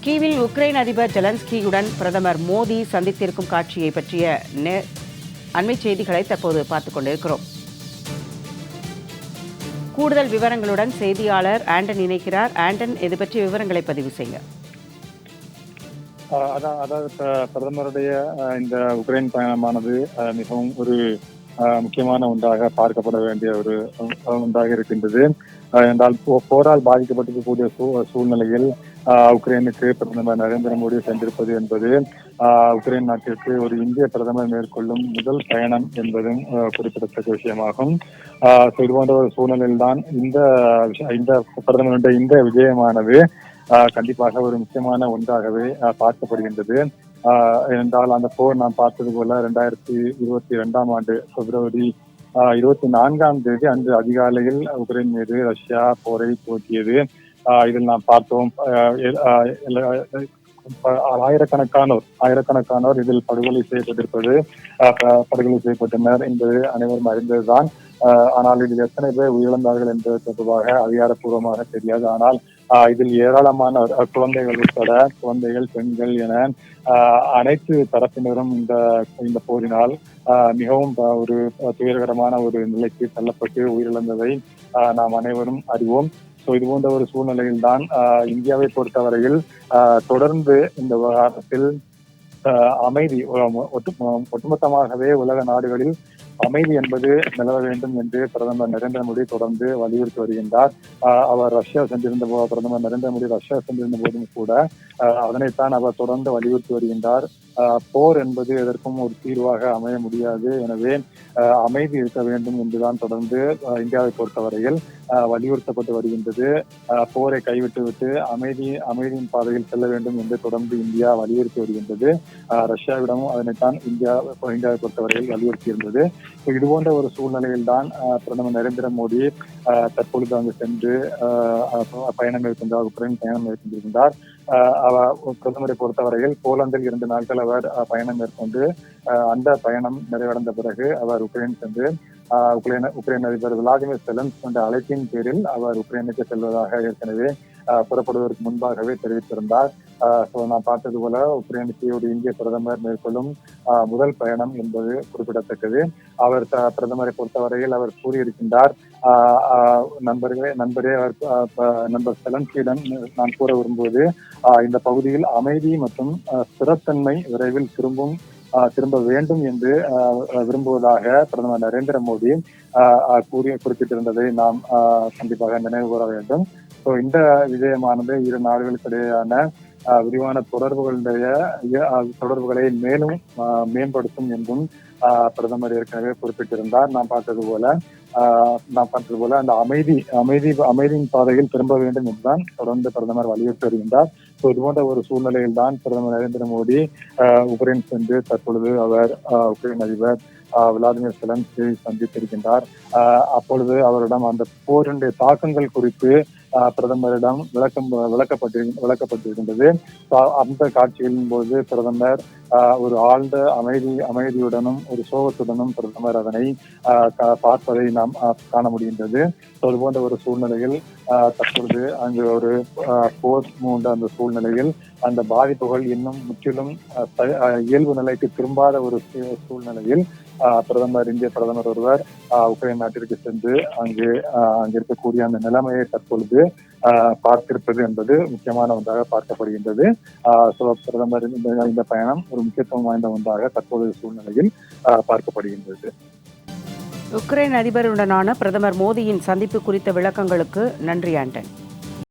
கீவில் Ukraine அதிபர் ஜெலன்ஸ்கியுடன் பிரதமர் மோடி சந்தித்திருக்கும் காட்சியை பற்றிய அண்மை செய்திகளை தற்போது பார்த்துக் கொண்டிருக்கிறோம். கூடுதல் விவரங்களுடன் செய்தியாளர் ஆண்டன் இணைக்கிறார். ஆண்டன், இது பற்றிய விவரங்களை பதிவு செய்யுங்க. அதாவது பிரதமருடைய இந்த உக்ரைன் பயணமானது மிகவும் ஒரு முக்கியமான ஒன்றாக பார்க்கப்பட வேண்டிய ஒரு ஒன்றாக இருக்கின்றது. என்றால் போரால் பாதிக்கப்பட்டிருக்கக்கூடிய சூழ்நிலையில் உக்ரைனுக்கு பிரதமர் நரேந்திர மோடி சென்றிருப்பது என்பது உக்ரைன் நாட்டிற்கு ஒரு இந்திய பிரதமர் மேற்கொள்ளும் முதல் பயணம் என்பதும் குறிப்பிடத்தக்க விஷயமாகும். இது போன்ற ஒரு சூழ்நிலையில்தான் இந்த பிரதமருடைய இந்த விஜயமானது கண்டிப்பாக ஒரு முக்கியமான ஒன்றாகவே பார்க்கப்படுகின்றது. என்றால் அந்த போர் நாம் பார்த்தது போல 2022 ஆண்டு பிப்ரவரி 24 அன்று அதிகாலையில் உக்ரைன் மீது ரஷ்யா போரை துவக்கியது. இதில் நாம் பார்த்தோம் ஆயிரக்கணக்கானோர் இதில் படுகொலை செய்யப்பட்டனர் என்பது அனைவரும் அறிந்ததுதான். ஆனால் இதில் எத்தனை பேர் உயிரிழந்தார்கள் என்பது தொடர்பாக அதிகாரப்பூர்வமாக தெரியாது. ஆனால் இதில் ஏராளமான குழந்தைகள் உட்பட குழந்தைகள், பெண்கள் என அனைத்து தரப்பினரும் இந்த போரினால் மிகவும் ஒரு துயரகரமான ஒரு நிலைக்கு தள்ளப்பட்டு உயிரிழந்ததை நாம் அனைவரும் அறிவோம். இது போன்ற ஒரு சூழ்நிலையில் தான் இந்தியாவை பொறுத்தவரையில் தொடர்ந்து இந்த விவகாரத்தில் அமைதி ஒட்டுமொத்தமாகவே உலக நாடுகளில் அமைதி என்பது நிலவ வேண்டும் என்று பிரதமர் நரேந்திர மோடி தொடர்ந்து வலியுறுத்தி வருகின்றார். அவர் பிரதமர் நரேந்திர மோடி ரஷ்யா சென்றிருந்த போதும் கூட அதனைத்தான் அவர் தொடர்ந்து வலியுறுத்தி வருகின்றார். போர் என்பது எதற்கும் ஒரு தீர்வாக அமைய முடியாது. எனவே அமைதி இருக்க வேண்டும் என்றுதான் தொடர்ந்து இந்தியாவை பொறுத்தவரையில் வலியுறுத்தப்பட்டு வருகின்றது. போரை கைவிட்டுவிட்டு அமைதியின் பாதையில் செல்ல வேண்டும் என்று தொடர்ந்து இந்தியா வலியுறுத்தி வருகின்றது. ரஷ்யாவிடமும் அதனைத்தான் இந்தியாவை பொறுத்தவரையில் வலியுறுத்தி இருந்தது. இது போன்ற ஒரு சூழ்நிலையில் தான் பிரதமர் நரேந்திர மோடி தற்பொழுது அங்கு சென்று பயணம் மேற்கொண்டார், உக்ரைன் பயணம் மேற்கொண்டிருக்கின்றார். பிரதமரை பொறுத்தவரையில் போலந்தில் 2 நாட்கள் அவர் பயணம் மேற்கொண்டு அந்த பயணம் நிறைவடைந்த பிறகு அவர் உக்ரைன் சென்று உக்ரைன் அதிபர் விளாடிமிர் செலன்ஸ்கி என்ற அழைப்பின் பேரில் அவர் உக்ரைனுக்கு செல்வதாக ஏற்கனவே புறப்படுவதற்கு முன்பாகவே தெரிவித்திருந்தார். நான் பார்த்தது போல உக்ரைனுக்கு ஒரு இந்திய பிரதமர் மேற்கொள்ளும் முதல் பயணம் என்பது குறிப்பிடத்தக்கது. அவர் பிரதமரை பொறுத்தவரையில் அவர் கூறியிருக்கின்றார், நண்பர் செலன்ஸ்கியிடம் நான் கூற விரும்புவது, இந்த பகுதியில் அமைதி மற்றும் ஸ்திரத்தன்மை விரைவில் திரும்ப வேண்டும் என்று விரும்புவதாக பிரதமர் நரேந்திர மோடி குறிப்பிட்டிருந்ததை நாம் கண்டிப்பாக நினைவு கூற வேண்டும். இந்த விஜயமானது இரு நாடுகளுக்கிடையேயான விரிவான தொடர்புகளை மேலும் மேம்படுத்தும் என்றும் பிரதமர் ஏற்கனவே குறிப்பிட்டிருந்தார். நாம் பார்த்தது போல அந்த அமைதியின் பாதையில் திரும்ப வேண்டும் என்றுதான் தொடர்ந்து பிரதமர் வலியுறுத்தி வருகின்றார். இது போன்ற ஒரு சூழ்நிலையில் தான் பிரதமர் நரேந்திர மோடி உக்ரைன் சென்று தற்பொழுது அவர் உக்ரைன் அதிபர் விளாடிமிர் செலன்ஸ்கியை சந்தித்திருக்கின்றார். அப்பொழுது அவரிடம் அந்த போரினுடைய தாக்கங்கள் குறித்து பிரதமரிடம் விளக்கப்பட்டிருக்கின்றது. அந்த காட்சிகளின் போது பிரதமர் ஒரு ஆழ்ந்த அமைதியுடனும் ஒரு சோகத்துடனும் பிரதமர் அதனை பார்ப்பதை நாம் காண முடிகின்றது. அது போன்ற ஒரு சூழ்நிலையில் தற்பொழுது அங்கு ஒரு போர் மூண்ட அந்த சூழ்நிலையில் அந்த பாதிப்புகள் இன்னும் முற்றிலும் இயல்பு நிலைக்கு திரும்பாத ஒரு சூழ்நிலையில் இந்திய பிரதமர் ஒருவர் உக்ரைன் நாட்டிற்கு சென்று அங்கு இருக்கக்கூடிய அந்த நிலைமையை தற்பொழுது பார்த்திருப்பது என்பது முக்கியமான ஒன்றாக பார்க்கப்படுகின்றது. பிரதமர் இந்த பயணம் ஒரு முக்கியத்துவம் வாய்ந்த ஒன்றாக தற்போதைய சூழ்நிலையில் பார்க்கப்படுகின்றது. உக்ரைன் அதிபருடனான பிரதமர் மோடியின் சந்திப்பு குறித்த விளக்கங்களுக்கு நன்றி ஆண்டன்.